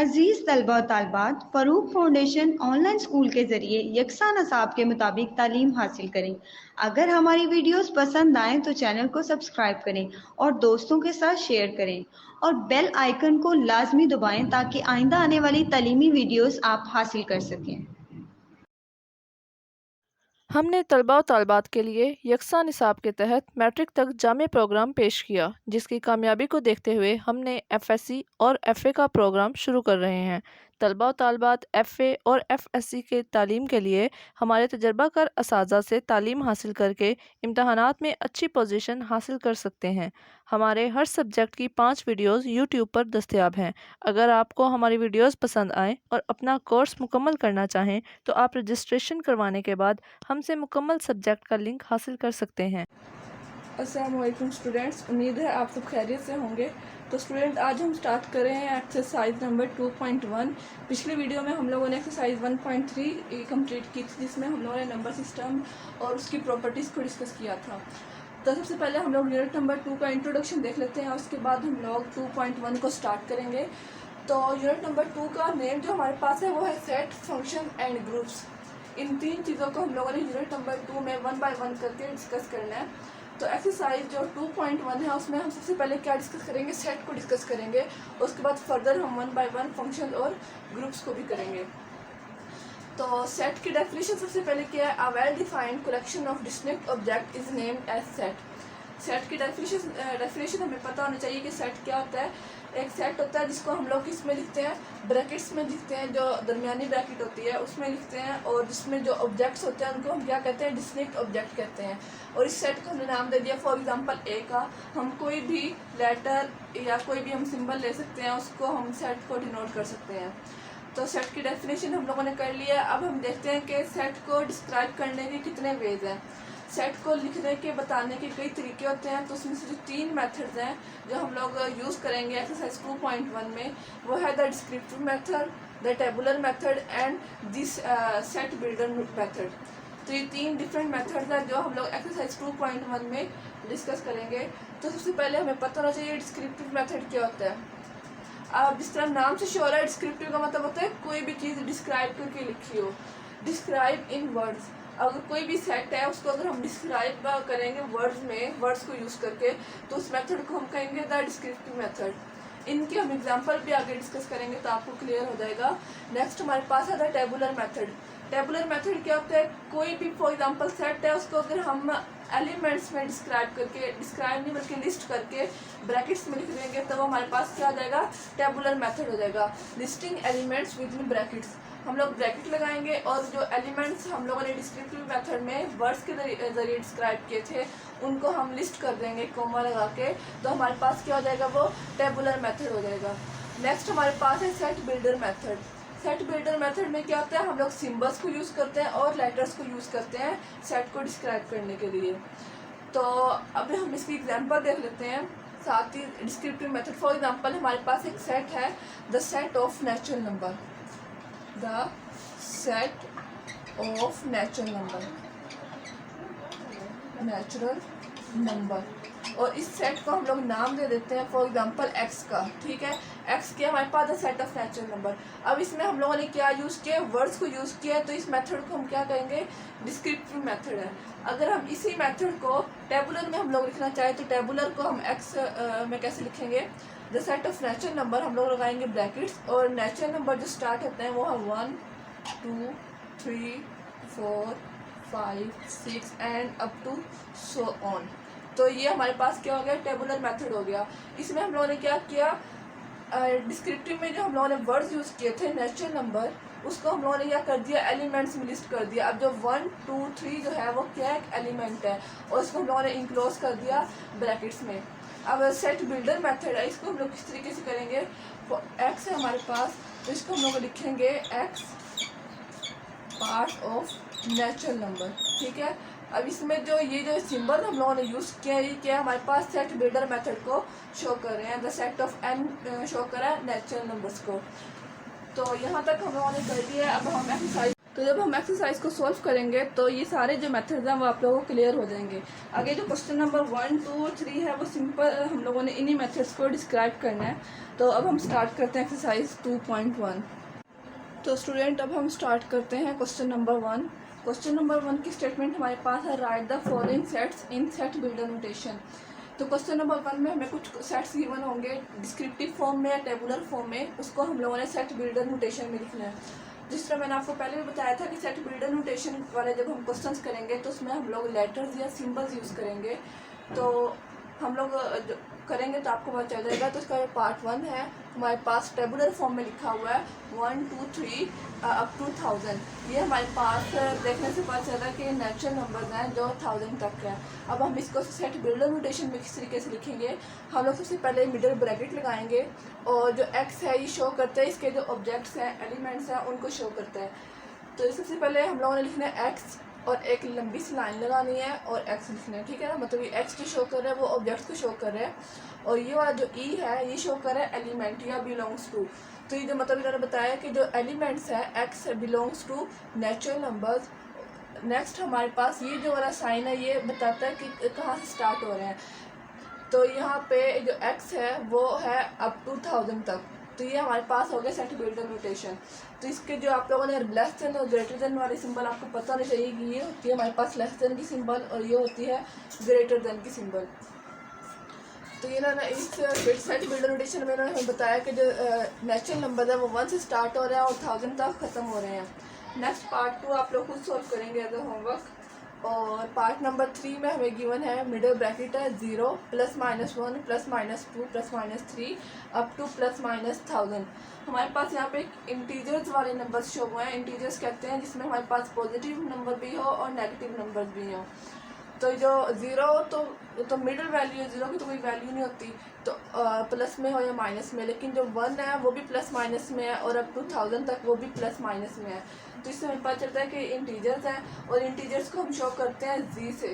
अजीज़ तलबा और तालबात, Farooq foundation online school के ज़रिए यकसा नसाब के मुताबिक तालीम हासिल करें। अगर हमारी वीडियोस पसंद आएँ तो चैनल को सब्सक्राइब करें और दोस्तों के साथ शेयर करें और बेल आइकन को लाजमी दबाएं ताकि आइंदा आने वाली तालीमी वीडियोस आप हासिल कर सकें। हमने तलबा और तालबात के लिए यकसा निसाब के तहत मैट्रिक तक जामे प्रोग्राम पेश किया, जिसकी कामयाबी को देखते हुए हमने एफएससी और एफए का प्रोग्राम शुरू कर रहे हैं। तलबा और तालबात एफए और एफएससी के तालीम के लिए हमारे तजर्बाकार असातिज़ा से तालीम हासिल करके इम्तहानात में अच्छी पोजीशन हासिल कर सकते हैं। हमारे हर सब्जेक्ट की 5 वीडियोज़ यूट्यूब पर दस्तयाब हैं। अगर आपको हमारी वीडियोज़ पसंद आएँ और अपना कोर्स मुकम्मल करना चाहें तो आप रजिस्ट्रेशन करवाने के बाद हमसे मुकम्मल सब्जेक्ट का लिंक हासिल कर सकते हैं। अस्सलाम वालेकुम स्टूडेंट्स, उम्मीद है आप सब खैरियत से होंगे। तो स्टूडेंट, आज हम स्टार्ट कर रहे हैं एक्सरसाइज नंबर 2.1। पिछली वीडियो में हम लोगों ने एक्सरसाइज 1.3 कंप्लीट की थी, जिसमें हम लोगों ने नंबर सिस्टम और उसकी प्रॉपर्टीज़ को डिस्कस किया था। तो सबसे पहले हम लोग यूनिट नंबर 2 का इंट्रोडक्शन देख लेते हैं, उसके बाद हम लोग 2.1 को स्टार्ट करेंगे। तो यूनिट नंबर 2 का नेम जो हमारे पास है वो है सेट, फंक्शन एंड ग्रुप्स। इन तीन चीज़ों को हम लोगों ने यूनिट नंबर 2 में 1 बाय 1 करके डिस्कस करना है। तो एक्सरसाइज जो 2.1 है उसमें हम सबसे पहले क्या डिस्कस करेंगे, सेट को डिस्कस करेंगे। उसके बाद फर्दर हम 1 बाय 1 फंक्शन और ग्रुप्स को भी करेंगे। तो सेट की डेफिनेशन सबसे पहले क्या है, a well defined collection of distinct object is named as set. Set की डेफिनेशन हमें पता होनी चाहिए कि सेट क्या होता है। एक सेट होता है जिसको हम लोग किस में लिखते हैं, ब्रैकेट्स में लिखते हैं, जो दरमियानी ब्रैकेट होती है उसमें लिखते हैं, और जिसमें जो ऑब्जेक्ट्स होते हैं उनको हम क्या कहते हैं, डिस्टिंक्ट ऑब्जेक्ट कहते हैं। और इस सेट को हमने नाम दे दिया फॉर एग्जांपल ए का। हम कोई भी लेटर या कोई भी हम सिंबल ले सकते हैं, उसको हम सेट को डिनोट कर सकते हैं। तो सेट की डेफिनेशन हम लोगों ने कर लिया है। अब हम देखते हैं कि सेट को डिस्क्राइब करने के कितने वेज हैं। सेट को लिखने के बताने के कई तरीके होते हैं। तो उसमें से जो 3 मेथड्स हैं जो हम लोग यूज़ करेंगे एक्सरसाइज 2.1 में, वो है the descriptive method, the tabular method and this set builder method. तो ये 3 डिफरेंट मेथड्स हैं जो हम लोग एक्सरसाइज 2.1 में डिस्कस करेंगे। तो सबसे पहले हमें पता होना चाहिए डिस्क्रिप्टिव मेथड क्या होता है। अब जिस तरह नाम से श्योर है, डिस्क्रिप्टिव का मतलब होता है कोई भी चीज़ डिस्क्राइब करके लिखी हो, डिस्क्राइब इन वर्ड्स। अगर कोई भी सेट है उसको अगर हम डिस्क्राइब करेंगे वर्ड्स में, वर्ड्स को यूज़ करके, तो उस मेथड को हम कहेंगे द डिस्क्रिप्टिव मेथड। इनके हम एग्जांपल भी आगे डिस्कस करेंगे तो आपको क्लियर हो जाएगा। नेक्स्ट हमारे पास है the tabular method. Tabular method क्या होता है, कोई भी फॉर एग्जांपल सेट है उसको अगर हम एलिमेंट्स में डिस्क्राइब करके, डिस्क्राइब नहीं बल्कि लिस्ट करके ब्रैकेट्स में लिख देंगे, तो वो हमारे पास क्या आ जाएगा, टेबुलर मेथड हो जाएगा। Listing elements with in brackets, हम लोग ब्रैकेट लगाएंगे और जो एलिमेंट्स हम लोगों ने डिस्क्रिप्टिव मेथड में वर्ड्स के जरिए डिस्क्राइब किए थे उनको हम लिस्ट कर देंगे कोमा लगा के, तो हमारे पास क्या हो जाएगा, वो टेबुलर मेथड हो जाएगा। नेक्स्ट हमारे पास है set builder method. Set builder method में क्या होता है, हम लोग सिम्बल्स को यूज़ करते हैं और लेटर्स को यूज़ करते हैं सेट को डिस्क्राइब करने के लिए। तो अब हम इसकी एग्जांपल देख लेते हैं, साथ ही डिस्क्रिप्टिव मेथड। फॉर एग्जांपल हमारे पास एक सेट है, the set of natural number, the set of natural number, और इस सेट को हम लोग नाम दे देते हैं फॉर एग्जांपल एक्स का। ठीक है, एक्स के हमारे पास है सेट ऑफ नेचुरल नंबर। अब इसमें हम लोगों ने क्या यूज़ किया, वर्ड्स को यूज़ किया है, तो इस मेथड को हम क्या कहेंगे, डिस्क्रिप्टिव मेथड है। अगर हम इसी मेथड को टेबुलर में हम लोग लिखना चाहें तो टेबुलर को हम एक्स में कैसे लिखेंगे, the set of natural number हम लोग लगाएंगे ब्रैकेट्स, और नेचुरल नंबर जो स्टार्ट होते हैं वो है 1 2 3 4 5 6 and up to so on. तो ये हमारे पास क्या हो गया, टेबुलर मेथड हो गया। इसमें हम लोगों ने क्या किया, डिस्क्रिप्टिव में जो हम लोगों ने वर्ड्स यूज़ किए थे नेचुरल नंबर, उसको हम लोगों ने क्या कर दिया, एलिमेंट्स में लिस्ट कर दिया। अब जो 1 2 3 जो है वो क्या एक एलिमेंट है, और इसको हम लोगों ने इंक्लोज कर दिया ब्रैकेट्स में। अब सेट बिल्डर मेथड है, इसको हम लोग किस तरीके से करेंगे, एक्स है हमारे पास, तो इसको हम लोग लिखेंगे x part of natural number. ठीक है, अब इसमें जो ये जो सिंबल हम लोगों ने यूज़ किया है, ये क्या है, हमारे पास सेट बिल्डर मेथड को शो कर रहे हैं, the set of N show कर रहा है नेचुरल नंबर्स को। तो यहाँ तक हम लोगों ने कर दिया है। अब हम एक्सरसाइज तो जब हम एक्सरसाइज को सॉल्व करेंगे तो ये सारे जो मेथड्स हैं वो आप लोगों को क्लियर हो जाएंगे। आगे जो क्वेश्चन नंबर 1, 2 और 3 है वो सिंपल हम लोगों ने इन्हीं मेथड्स को डिस्क्राइब करना है। तो अब हम स्टार्ट करते हैं एक्सरसाइज 2.1। तो स्टूडेंट अब हम स्टार्ट करते हैं क्वेश्चन नंबर 1। क्वेश्चन नंबर 1 की स्टेटमेंट हमारे पास है, right the following sets in set builder notation. तो क्वेश्चन नंबर 1 में हमें कुछ सेट्स गिवन होंगे डिस्क्रिप्टिव फॉर्म में या टेबुलर फॉर्म में, उसको हम लोगों ने सेट बिल्डर नोटेशन में लिखना है। जिस तरह मैंने आपको पहले भी बताया था कि सेट बिल्डर नोटेशन वाले जब हम क्वेश्चंस करेंगे तो उसमें हम लोग लेटर्स या सिंबल्स यूज़ करेंगे। तो हम लोग करेंगे तो आपको पता चल जाएगा। तो इसका पार्ट 1 है, हमारे पास टेबुलर फॉर्म में लिखा हुआ है 1, 2, 3 अप टू 1000। ये हमारे पास देखने से पता चला कि नेचुरल नंबर्स हैं जो 1000 तक है। अब हम इसको सेट बिल्डर नोटेशन में किस तरीके से लिखेंगे, हम लोग सबसे पहले मिडल ब्रैकेट लगाएंगे और जो एक्स है ये शो करता है, इसके जो ऑब्जेक्ट्स हैं, एलिमेंट्स हैं, उनको शो करता है। तो सबसे पहले हम लोगों ने लिखना है एक्स और एक लंबी सी लाइन लगानी है और एक्स लिखना है, ठीक है ना। मतलब ये एक्स जो शो कर रहा है वो ऑब्जेक्ट को शो कर रहा है, और ये वाला जो ई है ये शो कर रहा है एलिमेंट या बिलोंग्स टू। तो ये जो मतलब इन्होंने बताया कि जो एलिमेंट्स है X belongs to natural numbers. Next हमारे पास ये जो वाला साइन है ये बताता है कि कहाँ से स्टार्ट हो रहे हैं। तो यहाँ पे जो एक्स है वो है अप टू 1000 तक। तो ये हमारे पास हो गया सेट बिल्डर नोटेशन। तो इसके जो आप लोगों ने लेस देन और ग्रेटर देन वाली सिंबल आपको पता होना चाहिए कि ये होती है हमारे पास लेस देन की सिंबल और ये होती है ग्रेटर देन की सिंबल। तो ये ना इस सेट बिल्डर नोटेशन में इन्होंने हमें बताया कि जो नेचुरल नंबर है वो 1 से स्टार्ट हो रहे हैं और 1000 तक ख़त्म हो रहे हैं। नेक्स्ट पार्ट 2 आप लोग खुद सॉल्व करेंगे एज अ होमवर्क। और पार्ट नंबर 3 में हमें गिवन है मिडल ब्रैकेट है 0 +-1 +-2 +-3 अप टू +-1000। हमारे पास यहाँ पे इंटीजर्स वाले नंबर्स शो हुए हैं। इंटीजर्स कहते हैं जिसमें हमारे पास पॉजिटिव नंबर भी हो और नेगेटिव नंबर्स भी हो। तो जो 0 तो मिडिल वैल्यू है, 0 की तो कोई वैल्यू नहीं होती, तो प्लस में हो या माइनस में। लेकिन जो 1 है वो भी प्लस माइनस में है और अप टू 1000 तक वो भी प्लस माइनस में है। तो इससे हमें पता चलता है कि इंटीजर्स हैं और इंटीजर्स को हम शो करते हैं जी से।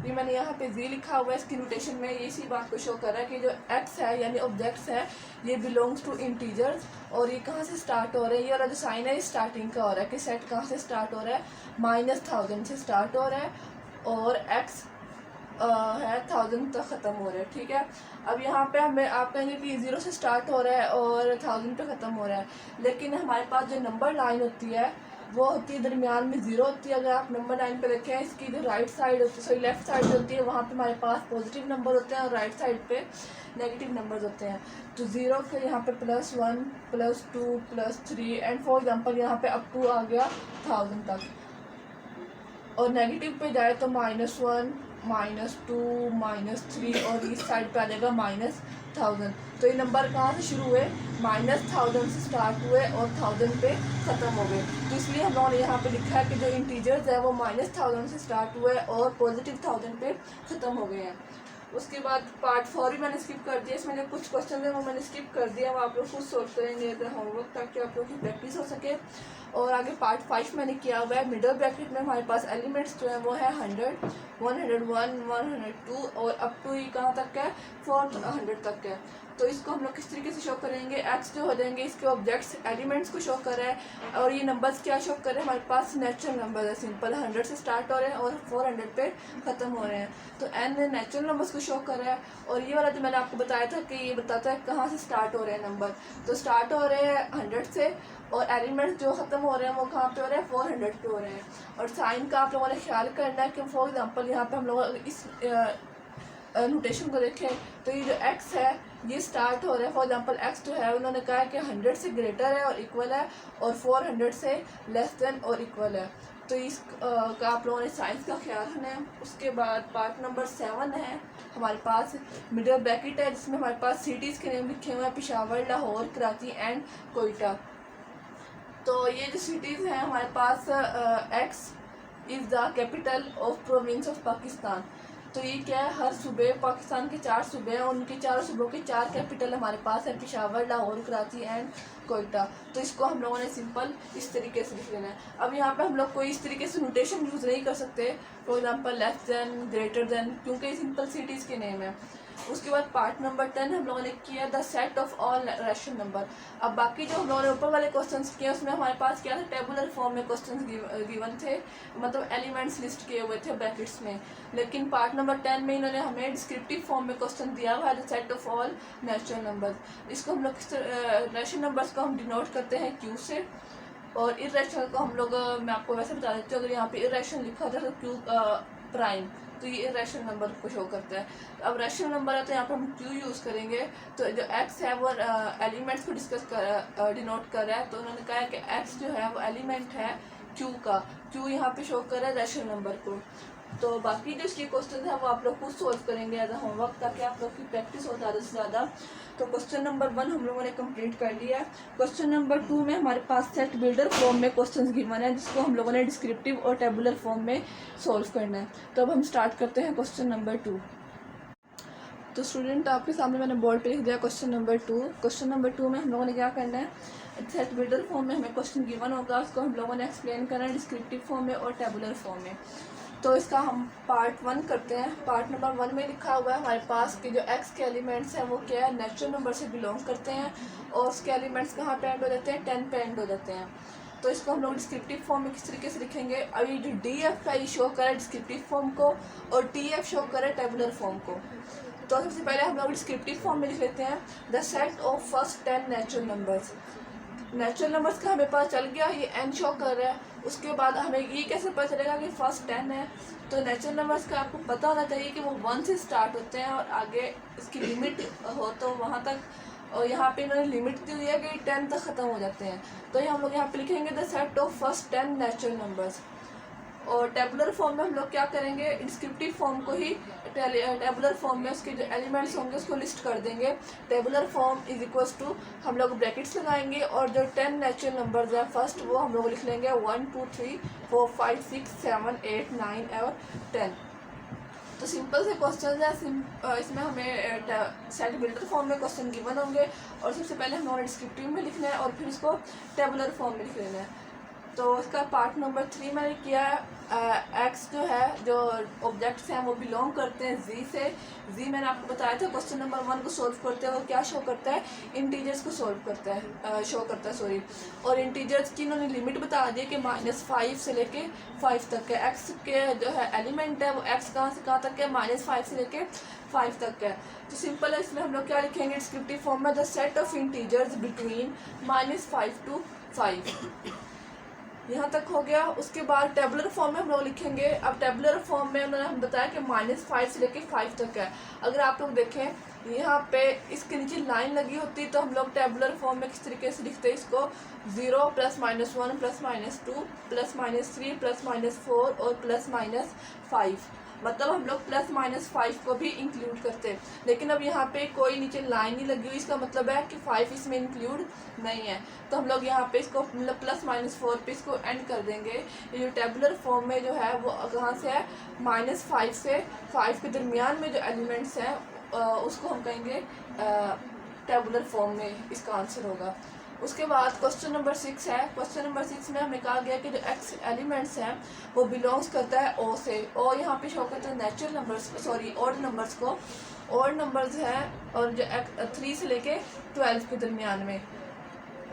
ये मैंने यहाँ पे जी लिखा हुआ है इसकी नोटेशन में, ये इसी बात को शो कर रहा है कि जो एक्स है यानी ऑब्जेक्ट्स है ये बिलोंग्स टू इंटीजर्स। और ये कहाँ से स्टार्ट हो रहे हैं, ये वाला जो साइन है स्टार्टिंग का हो रहा है कि सेट कहाँ से स्टार्ट हो रहा है, -1000 से स्टार्ट हो रहा है और एक्स है 1000 तक ख़त्म हो रहा है, ठीक है। अब यहाँ पे हमें आप कहेंगे कि 0 से स्टार्ट हो रहा है और 1000 पे ख़त्म हो रहा है, लेकिन हमारे पास जो नंबर लाइन होती है वो होती है दरमियान में 0 होती है। अगर आप नंबर लाइन पे देखें इसकी जो राइट साइड होती है, सॉरी लेफ्ट साइड होती है, वहाँ पे हमारे पास पॉजिटिव नंबर होते हैं और राइट साइड पे नेगेटिव नंबर्स होते हैं। तो 0 फिर यहाँ पे +1 +2 +3 एंड फॉर एग्जांपल यहाँ पे अप टू आ गया 1000 तक। और नेगेटिव पे जाए तो -1 -2 -3 और इस साइड पे आ जाएगा -1000। तो ये नंबर कहाँ से शुरू हुए, -1000 से स्टार्ट हुए और 1000 पे ख़त्म हो गए। तो इसलिए हम लोगों ने यहाँ पे लिखा है कि जो इंटीजर्स है वो -1000 से स्टार्ट हुए और पॉजिटिव 1000 पे ख़त्म हो गए हैं। उसके बाद पार्ट 4 भी मैंने स्किप कर दिया, इसमें जो कुछ क्वेश्चन है वो मैंने स्किप कर दिया, वो आप लोग खुद सोल्व करेंगे एज अ होमवर्क ताकि आप लोग की प्रैक्टिस हो सके। और आगे पार्ट 5 मैंने किया हुआ है। मिडल ब्रैकेट में हमारे पास एलिमेंट्स जो है वो है 100, 101, 102 और अप टू ये कहाँ तक है 400 तक है। तो इसको हम लोग किस तरीके से शो करेंगे, एक्स जो हो जाएंगे इसके ऑब्जेक्ट्स एलिमेंट्स को शो कर रहा है और ये नंबर्स क्या शो कर रहे हैं, हमारे पास नेचुरल नंबर है, सिंपल 100 से स्टार्ट हो रहे हैं और 400 पे ख़त्म हो रहे हैं। तो एन नेचुरल नंबर्स को शो कर रहा है और ये वाला जो मैंने आपको बताया था कि ये बताता है कहाँ से स्टार्ट हो रहे हैं नंबर। तो स्टार्ट हो रहे हैं 100 से और एलिमेंट्स जो ख़त्म हो रहे हैं वो कहाँ पे हो रहे हैं 400 पे हो रहे हैं। और साइन का आप लोगों ने ख्याल करना है कि फॉर एग्जांपल यहाँ पे हम लोग इस नोटेशन को देखें तो ये जो x है ये स्टार्ट हो रहा है, फॉर एग्जांपल x जो है उन्होंने कहा है कि 100 से ग्रेटर है और इक्वल है और 400 से लेस देन और इक्वल है। तो इस का आप लोगों ने साइंस का ख्याल रखना है। उसके बाद पार्ट नंबर 7 है हमारे पास मिडल ब्रैकेट है जिसमें हमारे पास सिटीज़ के नेम लिखे हुए हैं, पेशावर, लाहौर, कराची एंड कोयटा। तो ये जो सिटीज़ हैं हमारे पास X is the capital of province of Pakistan. तो ये क्या है, हर सूबे पाकिस्तान के 4 सूबे हैं, उनके 4 सूबों के 4 कैपिटल हमारे पास है, पेशावर, लाहौर, कराची एंड कोयटा। तो इसको हम लोगों ने सिंपल इस तरीके से लिख लेना है। अब यहाँ पे हम लोग कोई इस तरीके से नोटेशन यूज़ नहीं कर सकते, for example less than, greater than, क्योंकि सिंपल सिटीज़ के नेम है। उसके बाद पार्ट नंबर 10 हम लोगों ने किया the set of all rational number. अब बाकी जो हम लोगों ने ऊपर वाले क्वेश्चंस किए उसमें हमारे पास क्या था, टेबुलर फॉर्म में क्वेश्चंस गिवन थे, मतलब एलिमेंट्स लिस्ट किए हुए थे ब्रैकेट्स में। लेकिन पार्ट नंबर 10 में इन्होंने हमें डिस्क्रिप्टिव फॉर्म में क्वेश्चन दिया हुआ है the set of all natural number. इसको हम लोग रैशनल नंबर्स को हम डिनोट करते हैं क्यू से, और इरेशनल को हम लोग मैं आपको वैसे बता देती हूँ, अगर यहाँ पे इरेशनल लिखा होता है तो क्यू प्राइम, तो ये इरेशनल नंबर को शो करता है। अब रैशनल नंबर है तो यहाँ पे हम क्यू यूज़ करेंगे। तो जो एक्स है वो एलिमेंट्स को डिस्कस कर डिनोट कर रहा है, तो उन्होंने कहा है कि एक्स जो है वो एलिमेंट है क्यू का, क्यू यहाँ पे शो कर रहा है रैशनल नंबर को। तो बाकी जो इसके क्वेश्चन है वो आप लोग खुद सोल्व करेंगे एज अ होमवर्क, ताकि आप लोग की प्रैक्टिस हो ज़्यादा से ज़्यादा। तो क्वेश्चन नंबर 1 हम लोगों ने कंप्लीट कर लिया है। क्वेश्चन नंबर 2 में हमारे पास सेट बिल्डर फॉर्म में क्वेश्चंस गिवन है, जिसको हम लोगों ने डिस्क्रिप्टिव और टेबुलर फॉर्म में सोल्व करना है। तो अब हम स्टार्ट करते हैं क्वेश्चन नंबर 2। तो स्टूडेंट आपके सामने मैंने बोर्ड पे लिख दिया क्वेश्चन नंबर 2। क्वेश्चन नंबर 2 में हम लोगों ने क्या करना है, सेट बिल्डर फॉर्म में हमें क्वेश्चन गिवन होगा, उसको हम लोगों ने एक्सप्लेन करना है डिस्क्रिप्टिव फॉर्म में और टेबुलर फॉर्म में। तो इसका हम पार्ट 1 करते हैं। पार्ट नंबर 1 में लिखा हुआ है हमारे पास कि जो एक्स के एलिमेंट्स हैं वो क्या है, नेचुरल नंबर से बिलोंग करते हैं, और उसके एलिमेंट्स कहाँ पे एंड हो जाते हैं, 10 पे एंड हो जाते हैं। तो इसको हम लोग डिस्क्रिप्टिव फॉर्म में किस तरीके से लिखेंगे, अभी जो डी एफ का शो करे डिस्क्रिप्टिव फॉर्म को, और टी एफ शो करे टेबुलर फॉर्म को। तो सबसे पहले हम लोग डिस्क्रिप्टिव फॉर्म में लिख लेते हैं the set of first 10 natural numbers. Natural numbers का हमें पता चल गया, ये एन शो कर रहा है। उसके बाद हमें ये कैसे पता चलेगा कि फर्स्ट 10 है, तो नेचुरल नंबर्स का आपको पता होना चाहिए कि वो 1 से स्टार्ट होते हैं और आगे इसकी लिमिट हो तो वहाँ तक, और यहाँ पे इन्होंने लिमिट दी हुई है कि 10 तक ख़त्म हो जाते हैं। तो ये हम लोग यहाँ पे लिखेंगे the set of first 10 natural numbers. और टेबुलर फॉर्म में हम लोग क्या करेंगे, डिस्क्रिप्टिव फॉर्म को ही टेबुलर फॉर्म में उसके जो एलिमेंट्स होंगे उसको लिस्ट कर देंगे। Tabular form is equals to हम लोग ब्रैकेट्स लगाएंगे, और जो 10 नेचुरल नंबर्स हैं फर्स्ट वो हम लोग लिख लेंगे 1 2 3 4 5 6 7 8 9 और 10। तो सिंपल से क्वेश्चन है, इसमें हमें सेट बिल्डर फॉर्म में क्वेश्चन गिवन होंगे, और सबसे पहले हम लोगों ने डिस्क्रिप्टिव में लिखना है और फिर इसको टेबुलर फॉर्म में लिख लेना है। तो इसका पार्ट नंबर 3 मैंने किया है। एक्स जो है, जो ऑब्जेक्ट्स हैं वो बिलोंग करते हैं जी से। जी मैंने आपको बताया था क्वेश्चन नंबर 1 को सोल्व करते हैं, वो क्या शो करता है, इंटीजर्स को सोल्व करता है, शो करता है सॉरी। और इंटीजर्स की इन्होंने लिमिट बता दी कि -5 से लेके 5 तक है। एक्स के जो है एलिमेंट है वो एक्स कहाँ से कहाँ तक है, -5 से लेके 5 तक है। तो सिंपल है, इसमें हम लोग क्या लिखेंगे डिस्क्रिप्टिव फॉर्म में the set of integers between -5 to 5। यहाँ तक हो गया। उसके बाद टेबुलर फॉर्म में हम लोग लिखेंगे। अब टेबुलर फॉर्म में उन्होंने हमें बताया कि -5 से लेके 5 तक है। अगर आप लोग देखें यहाँ पे इसके नीचे लाइन लगी होती तो हम लोग टेबुलर फॉर्म में किस तरीके से लिखते हैं इसको, 0 +-1 +-2 +-3 +-4 और +-5, मतलब हम लोग +-5 को भी इंक्लूड करते हैं। लेकिन अब यहाँ पे कोई नीचे लाइन नहीं लगी हुई, इसका मतलब है कि 5 इसमें इंक्लूड नहीं है। तो हम लोग यहाँ पे इसको मतलब +-4 पे इसको एंड कर देंगे। ये जो टेबुलर फॉर्म में जो है वो कहाँ से है, -5 से 5 के दरमियान में जो एलिमेंट्स हैं उसको हम कहेंगे टेबुलर फॉर्म में इसका आंसर होगा। उसके बाद क्वेश्चन नंबर 6 है। क्वेश्चन नंबर 6 में हमें कहा गया कि जो एक्स एलिमेंट्स हैं वो बिलोंग्स करता है ओ से। ओ यहाँ पे शो करता है natural numbers, sorry odd numbers को। ऑड नंबर्स हैं और जो 3 से लेके 12 के दरमियान में।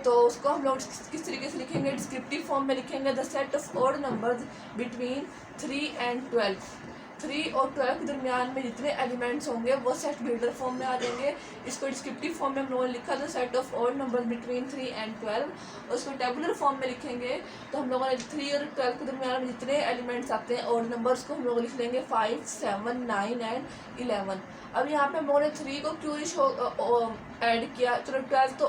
तो उसको हम लोग किस तरीके से लिखेंगे, डिस्क्रिप्टिव फॉर्म में लिखेंगे the set of odd numbers between 3 and 12। 3 और 12 के दरमियान में जितने एलिमेंट्स होंगे वो सेट बिल्डर फॉर्म में आ जाएंगे। इसको डिस्क्रिप्टिव फॉर्म में हम लोगों ने लिखा था set of odd number between 3 and 12। और उसको टेबुलर फॉर्म में लिखेंगे तो हम लोगों ने 3 और 12 के दरमियान में जितने एलिमेंट्स आते हैं ऑड नंबर्स को हम लोग लिख लेंगे 5 7 9 and 11। अब यहाँ पे हम लोगों ने 3 को क्यों ऐड किया, चलो 12 तो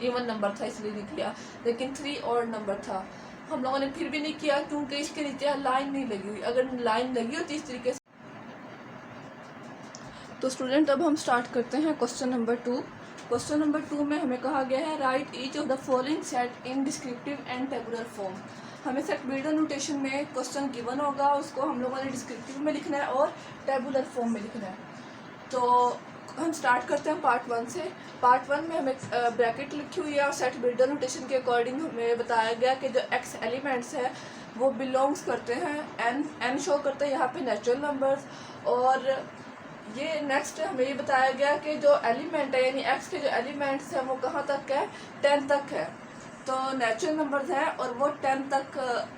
इवन नंबर था इसलिए लिख लिया, लेकिन 3 ऑड नंबर था। हम लोगों ने फिर भी नहीं किया क्योंकि इसके नीचे लाइन नहीं लगी हुई। अगर लाइन लगी होती इस तरीके से। तो स्टूडेंट अब हम स्टार्ट करते हैं क्वेश्चन नंबर 2। क्वेश्चन नंबर 2 में हमें कहा गया है right each of the following set in descriptive and tabular form. हमें सेट बिल्डर नोटेशन में क्वेश्चन गिवन होगा, उसको हम लोगों ने डिस्क्रिप्टिव में लिखना है और टेबुलर फॉर्म में लिखना है। तो हम स्टार्ट करते हैं पार्ट 1 से। पार्ट 1 में हमें ब्रैकेट लिखी हुई है और सेट बिल्डर नोटेशन के अकॉर्डिंग हमें बताया गया कि जो एक्स एलिमेंट्स है वो बिलोंग्स करते हैं एन शो करते हैं यहाँ पे नेचुरल नंबर्स, और ये नेक्स्ट हमें ये बताया गया कि जो एलिमेंट है यानी एक्स के जो एलिमेंट्स हैं वो कहाँ तक है, 10 तक है। तो नेचुरल नंबर्स हैं और वो 10 तक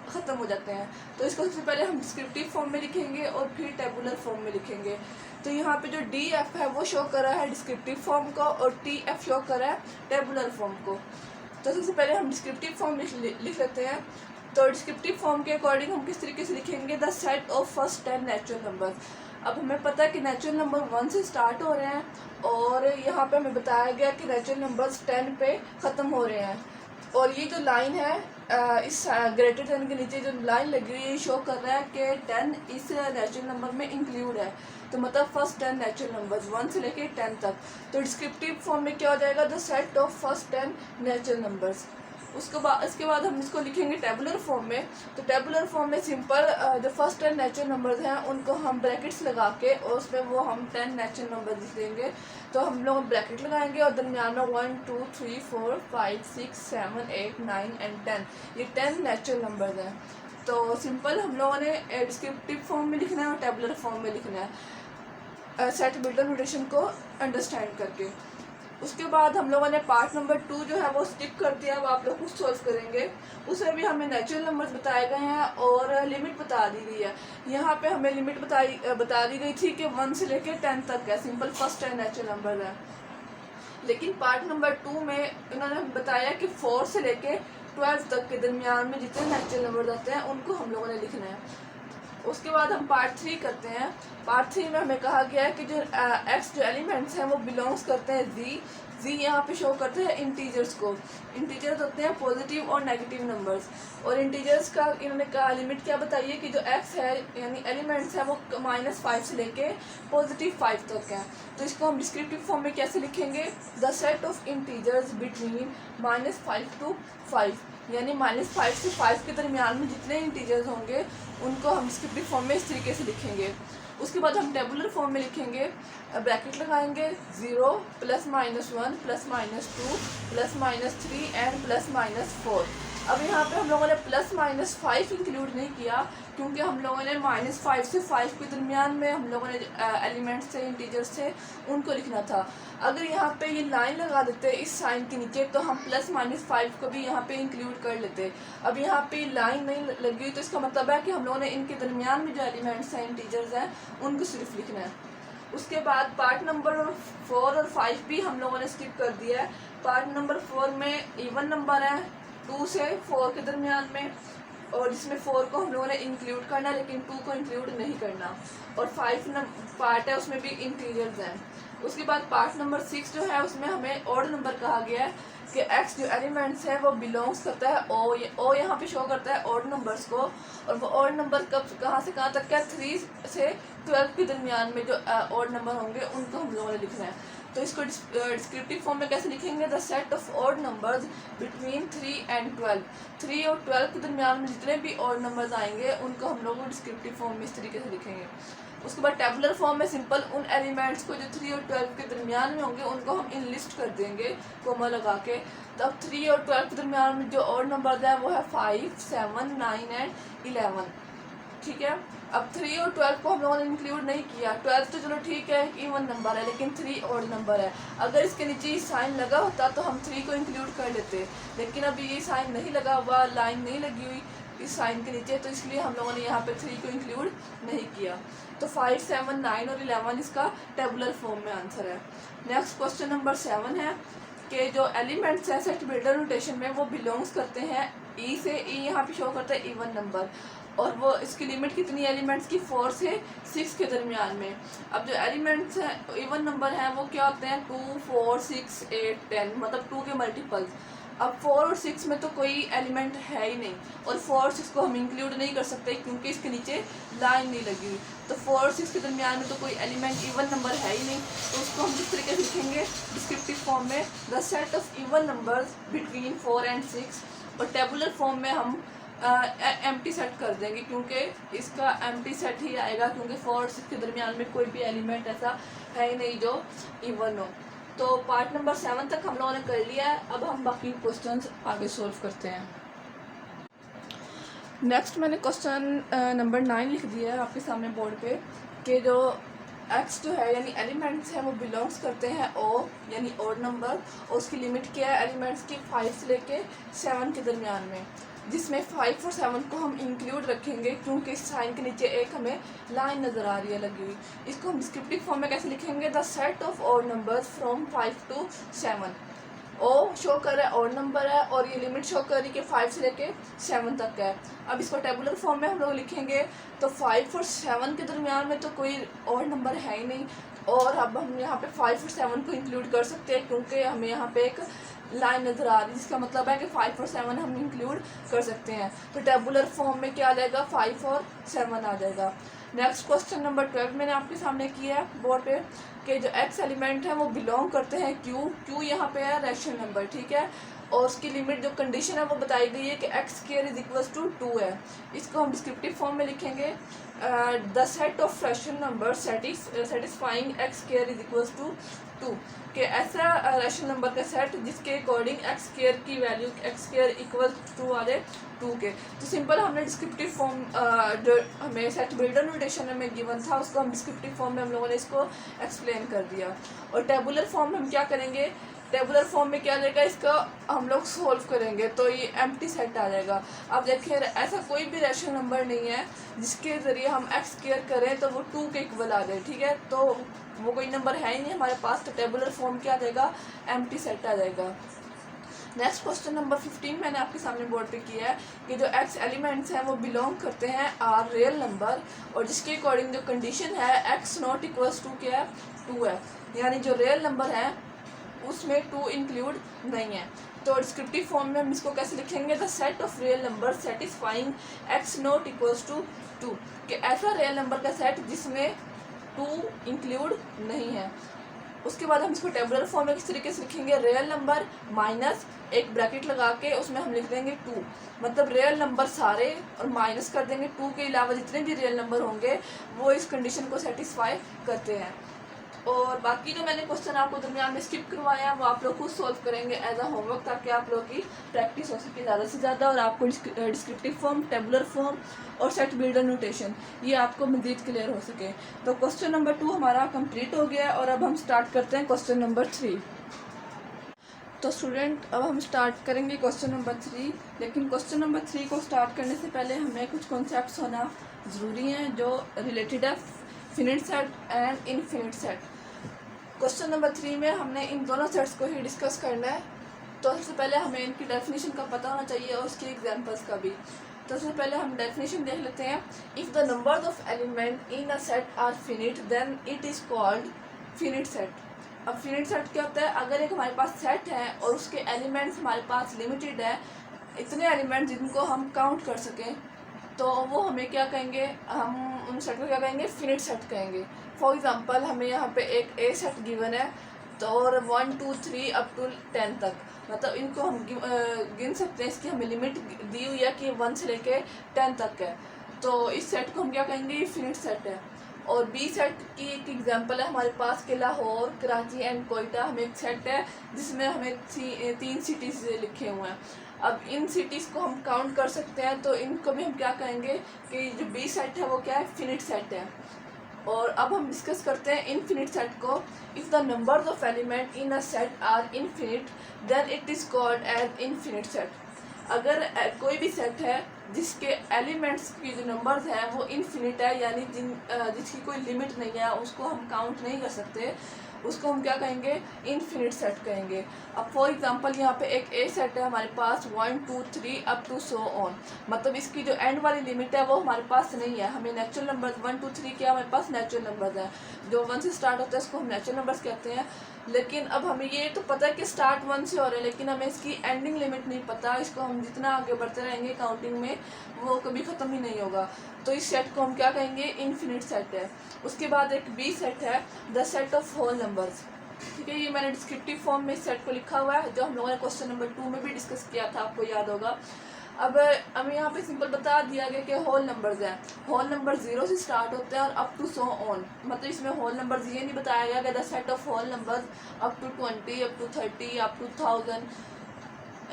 ख़त्म हो जाते हैं। तो इसको सबसे पहले हम डिस्क्रिप्टिव फॉर्म में लिखेंगे और फिर टेबुलर फॉर्म में लिखेंगे। तो यहाँ पे जो डी एफ है वो शो कर रहा है डिस्क्रिप्टिव फॉर्म को और टी एफ शो कर रहा है टेबुलर फॉर्म को। तो सबसे पहले हम डिस्क्रिप्टिव फॉर्म लिख लेते हैं। तो डिस्क्रिप्टिव फॉर्म के अकॉर्डिंग हम किस तरीके से लिखेंगे, the set of first 10 natural numbers. अब हमें पता है कि नेचुरल नंबर 1 से स्टार्ट हो रहे हैं और यहाँ पे हमें बताया गया कि नेचुरल नंबर्स 10 पे ख़त्म हो रहे हैं। और ये जो लाइन है इस ग्रेटर देन के नीचे जो लाइन लगी हुई है ये शो कर रहा है कि 10 इस नेचुरल नंबर में इंक्लूड है। तो मतलब फर्स्ट 10 नेचुरल नंबर्स 1 से लेके 10 तक। तो डिस्क्रिप्टिव फॉर्म में क्या हो जाएगा, the set of first 10 natural numbers. इसके बाद हम इसको लिखेंगे टेबुलर फॉर्म में। तो टेबुलर फॉर्म में सिंपल जो फर्स्ट 10 नेचुरल नंबर्स हैं उनको हम ब्रैकेट्स लगा के और उसमें वो हम 10 नेचुरल नंबर लिख देंगे। तो हम लोग ब्रैकेट लगाएंगे और दरमियान में 1 2 3 4 5 6 7 8 9 एंड 10, ये 10 नेचुरल नंबर्स हैं। तो सिंपल हम लोगों ने डिस्क्रिप्टिव फॉर्म में लिखना है और टेबुलर फॉर्म में लिखना है सेट बिल्डर नोटेशन को अंडरस्टैंड करके। उसके बाद हम लोगों ने पार्ट नंबर 2 जो है वो स्किप कर दिया, अब आप लोग खुद सॉल्व करेंगे। उसमें भी हमें नेचुरल नंबर्स बताए गए हैं और लिमिट बता दी गई है। यहाँ पे हमें लिमिट बता दी गई थी कि 1 से लेकर 10 तक है, सिंपल फर्स्ट 10 नेचुरल नंबर है। लेकिन पार्ट नंबर 2 में उन्होंने बताया कि 4 से लेकर 12 तक के दरमियान में जितने नेचुरल नंबर आते हैं उनको हम लोगों ने लिखना है। उसके बाद हम पार्ट 3 करते हैं। पार्ट 3 में हमें कहा गया है कि जो एक्स जो एलिमेंट्स हैं वो बिलोंग्स करते हैं जी यहाँ पे शो करते हैं इंटीजर्स को। इंटीजर्स होते हैं पॉजिटिव और नेगेटिव नंबर्स। और इंटीजर्स का इन्होंने कहा लिमिट क्या बताई है कि जो एक्स है यानी एलिमेंट्स है वो -5 से लेके +5 तक है। तो इसको हम डिस्क्रिप्टिव फॉर्म में कैसे लिखेंगे, the set of integers between -5 to 5, यानी -5 से 5 के दरमियान में जितने इंटीजर्स होंगे उनको हम डिस्क्रिप्टिव फॉर्म में इस तरीके से लिखेंगे। उसके बाद हम टेबुलर फॉर्म में लिखेंगे, ब्रैकेट लगाएंगे 0 +-1 +-2 +-3 एंड +-4। अब यहाँ पे हम लोगों ने +-5 इंक्लूड नहीं किया क्योंकि हम लोगों ने -5 से 5 के दरमियान में हम लोगों ने एलिमेंट्स थे इंटीजर्स थे उनको लिखना था। अगर यहाँ पे ये लाइन लगा देते इस साइन के नीचे तो हम +-5 को भी यहाँ पे इंक्लूड कर लेते। अब यहाँ पे लाइन नहीं लगी हुई तो इसका मतलब है कि हम लोगों ने इनके दरमियान में जो एलिमेंट्स हैं इंटीजर्स हैं उनको सिर्फ लिखना है। उसके बाद पार्ट नंबर 4 और 5 भी हम लोगों ने स्किप कर दिया है। पार्ट नंबर 4 में इवन नंबर है 2 से 4 के दरमियान में और जिसमें 4 को हम लोगों ने इंक्लूड करना है लेकिन 2 को इंक्लूड नहीं करना। और 5 पार्ट है उसमें भी इंटीजर्स हैं। उसके बाद पार्ट नंबर 6 जो है उसमें हमें ऑड नंबर कहा गया है कि एक्स जो एलिमेंट्स है वो बिलोंग्स करता है ओ यहाँ पे शो करता है ऑड नंबर्स को। और वो ऑड नंबर कहाँ से कहाँ तक है, 3 से 12 के दरमियान में जो ऑड नंबर होंगे उनको हम लोगों ने लिखना है। तो इसको डिस्क्रिप्टिव फॉर्म में कैसे लिखेंगे, the set of odd numbers between 3 and 12। 3 और 12 के दरमियान में जितने भी ऑड नंबर्स आएंगे उनको हम लोग डिस्क्रिप्टिव फॉर्म में इस तरीके से लिखेंगे। उसके बाद टेबुलर फॉर्म में सिंपल उन एलिमेंट्स को जो 3 और 12 के दरमियान में होंगे उनको हम इन लिस्ट कर देंगे कोमा लगा के। तो अब 3 और 12 के दरमियान में जो ऑड नंबर है वो है 5, 7, 9 एंड 11। ठीक है। अब 3 और 12 को हम लोगों ने इंक्लूड नहीं किया। 12 तो चलो ठीक है इवन नंबर है लेकिन 3 ऑड नंबर है। अगर इसके नीचे साइन लगा होता तो हम 3 को इंक्लूड कर लेते, लेकिन अभी ये साइन नहीं लगा हुआ, लाइन नहीं लगी हुई इस साइन के नीचे, तो इसलिए हम लोगों ने यहाँ पे 3 को इंक्लूड नहीं किया। तो 5, 7, 9 और 11 इसका टेबुलर फॉर्म में आंसर है। नेक्स्ट क्वेश्चन नंबर 7 है कि जो एलिमेंट्स हैं सेट बिल्डर नोटेशन में वो बिलोंग्स करते हैं ई से। ई यहाँ पे शो करता है इवन नंबर और वो इसकी लिमिट कितनी एलिमेंट्स की, 4 से 6 के दरमियान में। अब जो एलिमेंट्स हैं इवन नंबर हैं वो क्या होते हैं, 2, 4, 6, 8, 10, मतलब 2 के मल्टीपल्स। अब 4 और 6 में तो कोई एलिमेंट है ही नहीं और 4 और 6 को हम इंक्लूड नहीं कर सकते क्योंकि इसके नीचे लाइन नहीं लगी हुई। तो 4 और 6 के दरमियान में तो कोई एलिमेंट इवन नंबर है ही नहीं, तो उसको हम किस तरीके से लिखेंगे डिस्क्रिप्टिव फॉर्म में, the set of even numbers between 4 and 6। और टेबुलर फॉर्म में हम एम्प्टी सेट कर देंगे क्योंकि इसका एम्प्टी सेट ही आएगा क्योंकि 4 और 6 के दरमियान में कोई भी एलिमेंट ऐसा है ही नहीं जो इवन हो। तो पार्ट नंबर 7 तक हम लोगों ने कर लिया है। अब हम बाकी क्वेश्चंस आगे सॉल्व करते हैं। नेक्स्ट मैंने क्वेश्चन नंबर 9 लिख दिया है आपके सामने बोर्ड पे कि जो एक्स जो है यानी एलिमेंट्स हैं वो बिलोंग्स करते हैं ओ यानी ओड नंबर, और उसकी लिमिट क्या है एलिमेंट्स की 5 से लेके 7 के दरमियान में, जिसमें 5 और 7 को हम इंक्लूड रखेंगे क्योंकि इस साइन के नीचे एक हमें लाइन नज़र आ रही है लगी हुई। इसको हम डिस्क्रिप्टिव फॉर्म में कैसे लिखेंगे, the set of odd numbers from 5 to 7। O show कर रहा है ओड नंबर है और ये लिमिट शो कर रही है कि 5 से लेके 7 तक है। अब इसको टेबुलर फॉर्म में हम लोग लिखेंगे तो 5 और 7 के दरमियान में तो कोई ओड नंबर है ही नहीं, और अब हम यहाँ पे 5 और 7 को इंक्लूड कर सकते हैं क्योंकि हमें यहाँ पे एक लाइन नज़र आ रही है, जिसका मतलब है कि 5 और 7 हम इंक्लूड कर सकते हैं। तो टेबुलर फॉर्म में क्या आ जाएगा, 5 और 7 आ जाएगा। नेक्स्ट क्वेश्चन नंबर 12 मैंने आपके सामने किया है बोर्ड पे कि जो एक्स एलिमेंट है वो बिलोंग करते हैं क्यू यहाँ पे है रैशनल नंबर, ठीक है, और उसकी लिमिट जो कंडीशन है वो बताई गई है कि X square is equal to 2 है। इसको हम डिस्क्रिप्टिव फॉर्म में लिखेंगे the set of rational number satisfying X square is equal to 2, कि ऐसा रैशनल नंबर का सेट जिसके अकॉर्डिंग एक्स स्क्वायर की value X square equal to आ जाए 2 के। तो सिंपल हमने डिस्क्रिप्टिव फॉर्म जो हमें सेट बिल्डर नोटेशन में गिवन था उसको हम डिस्क्रिप्टिव फॉर्म में हम लोगों ने इसको एक्सप्लेन कर दिया। और टेबुलर फॉर्म में हम क्या करेंगे, टेबुलर फॉर्म में क्या जाएगा, इसका हम लोग सोल्व करेंगे तो ये एम्प्टी सेट आ जाएगा। अब देखिए ऐसा कोई भी रैशनल नंबर नहीं है जिसके ज़रिए हम एक्स स्क्वायर करें तो वो 2 के इक्वल आ जाए, ठीक है, तो वो कोई नंबर है ही नहीं हमारे पास, तो टेबुलर फॉर्म क्या आ जाएगा, एम्प्टी सेट आ जाएगा। नेक्स्ट क्वेश्चन नंबर 15 मैंने आपके सामने बोर्ड पे किया है कि जो एक्स एलिमेंट्स हैं वो बिलोंग करते हैं आर रियल नंबर, और जिसके अकॉर्डिंग जो कंडीशन है एक्स नॉट इक्वल्स टू क्या है, 2 है, यानी जो रियल नंबर है उसमें 2 इंक्लूड नहीं है। तो डिस्क्रिप्टिव फॉर्म में हम इसको कैसे लिखेंगे, the set of real number satisfying X not equals to 2, कि ऐसा रियल नंबर का सेट जिसमें 2 इंक्लूड नहीं है। उसके बाद हम इसको टेबुलर फॉर्म में किस तरीके से लिखेंगे, रियल नंबर माइनस एक ब्रैकेट लगा के उसमें हम लिख देंगे 2, मतलब रियल नंबर सारे और माइनस कर देंगे 2 के अलावा जितने भी रियल नंबर होंगे वो इस कंडीशन को सेटिस्फाई करते हैं। और बाकी जो मैंने क्वेश्चन आपको दरमियान में स्किप करवाया है वो आप लोग खुद सॉल्व करेंगे एज अ होमवर्क, ताकि आप लोग की प्रैक्टिस हो सके ज़्यादा से ज़्यादा, और आपको डिस्क्रिप्टिव फॉर्म, टेबुलर फॉर्म और सेट बिल्डर नोटेशन ये आपको मज़ीद क्लियर हो सके। तो क्वेश्चन नंबर 2 हमारा कंप्लीट हो गया है और अब हम स्टार्ट करते हैं क्वेश्चन नंबर 3। तो स्टूडेंट अब हम स्टार्ट करेंगे क्वेश्चन नंबर 3, लेकिन क्वेश्चन नंबर 3 को स्टार्ट करने से पहले हमें कुछ कॉन्सेप्ट्स होना ज़रूरी हैं जो रिलेटेड है finite set and infinite set. Question number 3 में हमने इन दोनों सेट्स को ही डिस्कस करना है, तो सबसे पहले हमें इनकी डेफिनेशन का पता होना चाहिए और उसकी एग्जांपल्स का भी। तो सबसे पहले हम डेफिनेशन देख लेते हैं। If the numbers of element in a set are finite then it is called finite set. अब फिनिट सेट क्या होता है, अगर एक हमारे पास सेट है और उसके एलिमेंट्स हमारे पास लिमिटेड है, इतने एलिमेंट जिनको हम काउंट कर सकें, तो वो हमें क्या कहेंगे, हम उन सेट को क्या कहेंगे, फिनिट सेट कहेंगे। फॉर एग्जांपल हमें यहाँ पे एक ए सेट गिवन है तो और 1 2 3 अप टू 10 तक, मतलब इनको हम गिन सकते हैं, इसकी हमें लिमिट दी हुई है कि 1 से लेके 10 तक है, तो इस सेट को हम क्या कहेंगे, फिनिट सेट है। और बी सेट की एक एग्जांपल है हमारे पास कि लाहौर, कराची एंड कोयटा, हमें एक सेट है जिसमें हमें 3 सिटीज़ लिखे हुए हैं। अब इन सिटीज़ को हम काउंट कर सकते हैं, तो इनको भी हम क्या कहेंगे कि जो बी सेट है वो क्या है, फिनिट सेट है। और अब हम डिस्कस करते हैं इनफिनिट सेट को। If the numbers of element in a set are infinite then it is called as infinite set. अगर कोई भी सेट है जिसके एलिमेंट्स की जो नंबर्स हैं वो इनफिनिट है, यानी जिसकी कोई लिमिट नहीं है, उसको हम काउंट नहीं कर सकते, उसको हम क्या कहेंगे, इनफिनिट सेट कहेंगे। अब फॉर एग्जांपल यहाँ पे एक ए सेट है हमारे पास 1 2 3 अप टू सो ऑन, मतलब इसकी जो एंड वाली लिमिट है वो हमारे पास नहीं है। हमें नेचुरल नंबर्स 1 2 3 क्या हमारे पास नेचुरल नंबर्स हैं, जो 1 से स्टार्ट होता है उसको हम नेचुरल नंबर्स कहते हैं। लेकिन अब हमें ये तो पता है कि स्टार्ट 1 से हो रहा है, लेकिन हमें इसकी एंडिंग लिमिट नहीं पता, इसको हम जितना आगे बढ़ते रहेंगे काउंटिंग में वो कभी ख़त्म ही नहीं होगा, तो इस सेट को हम क्या कहेंगे, इनफिनिट सेट है। उसके बाद एक बी सेट है, the set of whole numbers, ठीक है, ये मैंने डिस्क्रिप्टिव फॉर्म में इस सेट को लिखा हुआ है, जो हम लोगों ने क्वेश्चन नंबर 2 में भी डिस्कस किया था, आपको याद होगा। अब हमें यहाँ पे सिंपल बता दिया गया कि होल नंबर्स हैं, होल नंबर 0 से स्टार्ट होते हैं और अप टू सो ऑन, मतलब इसमें होल नंबर्स ये नहीं बताया गया कि the set of whole numbers up to 20 up to 30 up to 1000,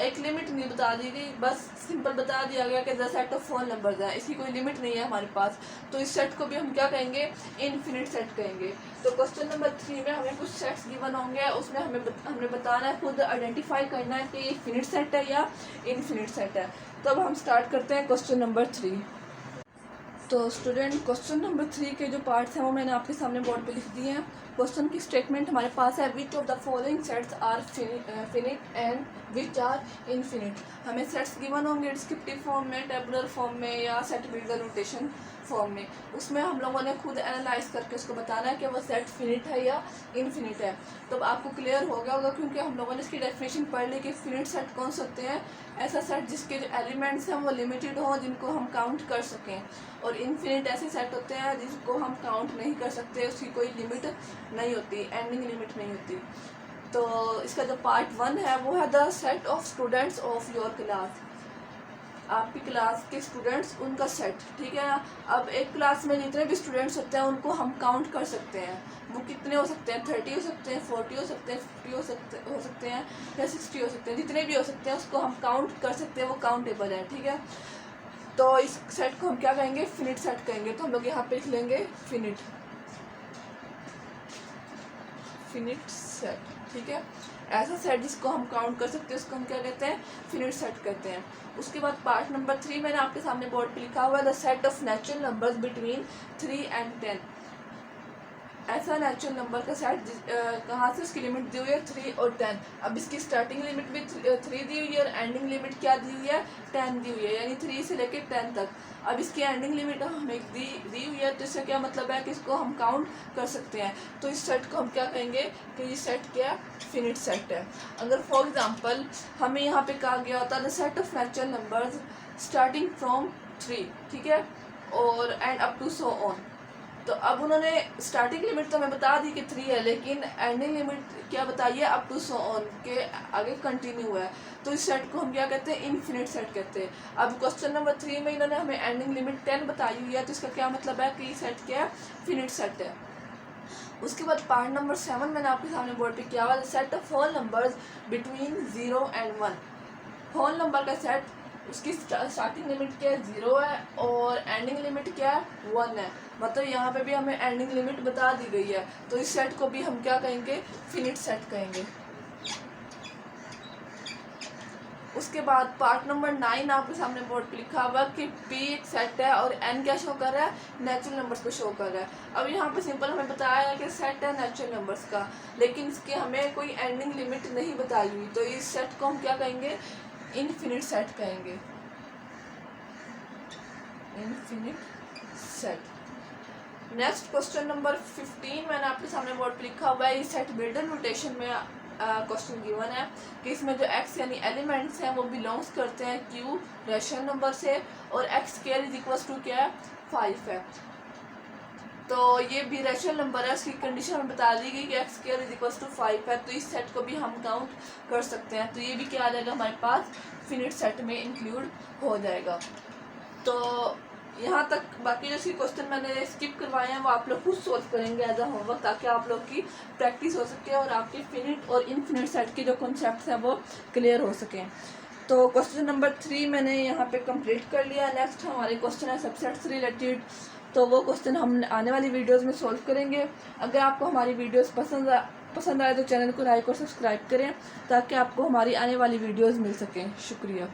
एक लिमिट नहीं बता दी गई, बस सिंपल बता दिया गया कि the set of phone numbers है, इसकी कोई लिमिट नहीं है हमारे पास। तो इस सेट को भी हम क्या कहेंगे, इनफिनिट सेट कहेंगे। तो क्वेश्चन नंबर 3 में हमें कुछ सेट्स गिवन होंगे, उसमें हमने बताना है, खुद आइडेंटिफाई करना है कि ये फिनिट सेट है या इनफिनिट सेट है। तो अब हम स्टार्ट करते हैं क्वेश्चन नंबर 3। तो स्टूडेंट क्वेश्चन नंबर 3 के जो पार्ट्स हैं वो मैंने आपके सामने बोर्ड पे लिख दिए हैं। क्वेश्चन की स्टेटमेंट हमारे पास है, which of the following sets are finite and which are infinite. हमें सेट्स गिवन होंगे डिस्क्रिप्टिव फॉर्म में, टेबुलर फॉर्म में या सेट बिल्डर नोटेशन फॉर्म में। उसमें हम लोगों ने खुद एनालाइज करके उसको बताना है कि वो सेट फिनिट है या इनफिनिट है। तो अब आपको क्लियर हो गया होगा, क्योंकि हम लोगों ने इसकी डेफिनेशन पढ़ ली कि फिनिट सेट कौन से होते हैं, ऐसा सेट जिसके जो एलिमेंट्स हैं वो लिमिटेड हों, जिनको हम काउंट कर सकें। और इनफिनिट ऐसे सेट होते हैं जिसको हम काउंट नहीं कर सकते, उसकी कोई लिमिट नहीं होती, एंडिंग लिमिट नहीं होती। तो इसका जो पार्ट 1 है वो है the set of students of your class, आपकी क्लास के स्टूडेंट्स उनका सेट, ठीक है ना। अब एक क्लास में जितने भी स्टूडेंट्स होते हैं उनको हम काउंट कर सकते हैं। वो कितने हो सकते हैं, 30 हो सकते हैं, 40 हो सकते हैं, 50 हो सकते हैं या 60 हो सकते हैं, जितने भी हो सकते हैं उसको हम काउंट कर सकते हैं, वो काउंटेबल है, ठीक है। तो इस सेट को हम क्या कहेंगे, फिनिट सेट कहेंगे। तो हम लोग यहाँ पे लिख लेंगे फिनिट सेट, ठीक है। ऐसा सेट जिसको हम काउंट कर सकते हैं उसको हम क्या कहते हैं, फिनिट सेट कहते हैं। उसके बाद पार्ट नंबर 3 मैंने आपके सामने बोर्ड पे लिखा हुआ है, the set of natural numbers between 3 and 10। ऐसा नेचुरल नंबर का सेट कहाँ से उसकी लिमिट दी हुई है, 3 और 10। अब इसकी स्टार्टिंग लिमिट भी 3 दी हुई है और एंडिंग लिमिट क्या दी हुई है, 10 दी हुई है, यानी 3 से लेकर 10 तक। अब इसकी एंडिंग लिमिट हमें दी हुई है, तो इससे क्या मतलब है कि इसको हम काउंट कर सकते हैं। तो इस सेट को हम क्या कहेंगे कि ये सेट क्या, फिनिट सेट है। अगर फॉर एग्जांपल हमें यहाँ पे कहा गया होता है the set of natural numbers starting from 3, ठीक है, और and up to so on. तो अब उन्होंने स्टार्टिंग लिमिट तो हमें बता दी कि 3 है, लेकिन एंडिंग लिमिट क्या बताइए, अप टू सो ऑन के आगे कंटिन्यू है। तो इस सेट को हम क्या कहते हैं, इनफिनिट सेट कहते हैं। अब क्वेश्चन नंबर 3 में इन्होंने हमें एंडिंग लिमिट 10 बताई हुई है, तो इसका क्या मतलब है कि सेट क्या है, फिनिट सेट है। उसके बाद पार्ट नंबर 7 मैंने आपके सामने बोर्ड पे किया हुआ, set of whole numbers between 0 and 1। Whole number का सेट, उसकी स्टार्टिंग लिमिट क्या है, 0 है और एंडिंग लिमिट क्या है, 1 है। मतलब यहाँ पे भी हमें एंडिंग लिमिट बता दी गई है। तो इस सेट को भी हम क्या कहेंगे, फिनिट सेट कहेंगे। उसके बाद पार्ट नंबर 9 आपके सामने बोर्ड पे लिखा हुआ कि P एक सेट है और N क्या शो कर रहा है, नेचुरल नंबर्स को शो कर रहा है। अब यहाँ पे सिंपल हमें बताया है कि सेट है नेचुरल नंबर्स का, लेकिन इसके हमें कोई एंडिंग लिमिट नहीं बताई हुई। तो इस सेट को हम क्या कहेंगे, इनफिनिट सेट कहेंगे, infinite set. Next question number 15 मैंने आपके सामने बोर्ड पे लिखा हुआ है, इस सेट बिल्डर नोटेशन में क्वेश्चन गिवन है कि इसमें जो x यानी एलिमेंट्स हैं वो बिलोंग्स करते हैं q रैशनल नंबर से, और x square is equal to क्या है, 5 है। तो ये भी रैशनल नंबर है, उसकी कंडीशन हमें बता दी गई कि x square is equal to 5 है। तो इस सेट को भी हम काउंट कर सकते हैं। तो ये भी क्या आ जाएगा हमारे पास, फिनिट सेट में इंक्लूड हो जाएगा। तो यहाँ तक बाकी जो इसके क्वेश्चन मैंने स्किप करवाए हैं वो आप लोग खुद सोल्व करेंगे एज अ होमवर्क, ताकि आप लोग की प्रैक्टिस हो सके और आपके फिनिट और इनफिनिट सेट के जो कॉन्सेप्ट्स हैं वो क्लियर हो सकें। तो क्वेश्चन नंबर 3 मैंने यहाँ पे कंप्लीट कर लिया। नेक्स्ट हमारे क्वेश्चन है सबसेट से रिलेटेड, तो वो क्वेश्चन हम आने वाली वीडियोज़ में सोल्व करेंगे। अगर आपको हमारी वीडियोज़ पसंद आए तो चैनल को लाइक और सब्सक्राइब करें, ताकि आपको हमारी आने वाली वीडियोज़ मिल सकें। शुक्रिया।